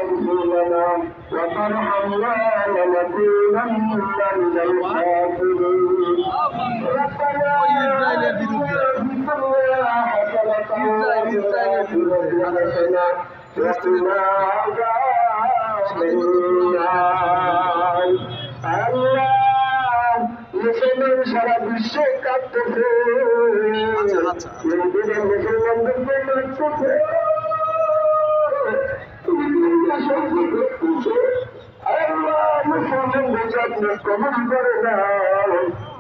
تغفر لنا وترحمنا لنكونن من الخاسرين ربنا وقنا عذاب النار আল্লাহ মুসলমান সারা বিশ্বে কাঁদতেছে মুসলমানদের কাঁদতেছে আল্লাহ মুসলমানদের যত্ন কবল করে না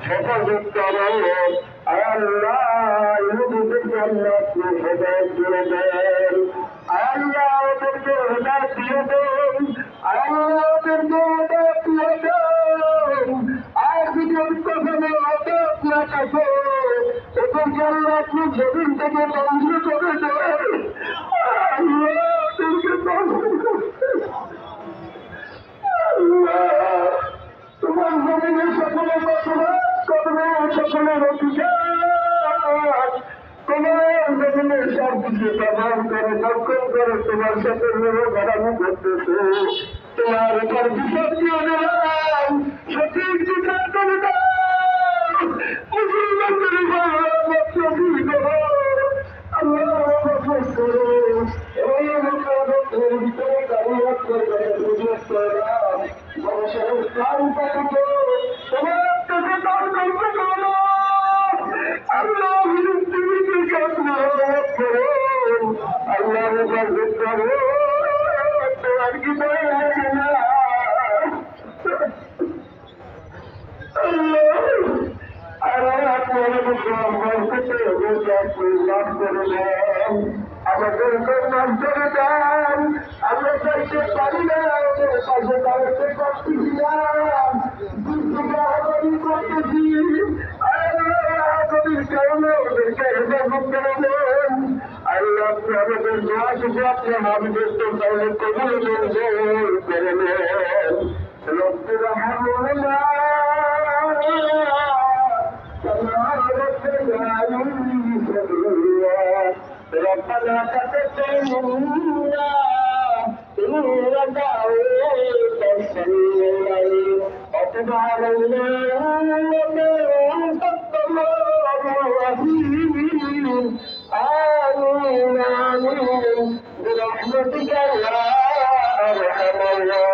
হেফাজত করো আল্লাহ ইহুদিদেরকে আল্লাহ আপনি হেদায়েত করে দেন আল্লাহ ওদেরকে হেদায়েত দিয়ে দেন আল্লাহ ওদেরকে হেদায়েত দিয়ে দেন আর যদি কখনো হেদায়েত না থাকে ওদেরকে আল্লাহ আপনি জমিন থেকে ধ্বংস করে দেন আল্লাহ ওদেরকে ধ্বংস করে আল্লাহ তোমার জমিনের সকলে করবে সকলের অধিকার তোমার জমিনের সব কিছু ব্যবহার করে দখল করে তোমার সাথে ঘরানো করতেছে তোমার উপর বিচার দিয়ে দিলাম সঠিক বিচার করে দাও মুসলমানদের আমাদের নাম করে দেন আমরা চাইতে পারি না পাশে দাঁড়াতে পারছিলাম করতেছি কারণে ওদেরকে হেফাজত করে দেন আল্লাহ আপনি আমাদের দোয়া শুধু আপনি আমাদের তো তাহলে কবুল করে নেন রব্বির রহমানা ربنا تقبل منا إنك أنت السميع العليم وتب علينا إنك أنت التواب الرحيم آمين آمين برحمتك يا أرحم الراحمين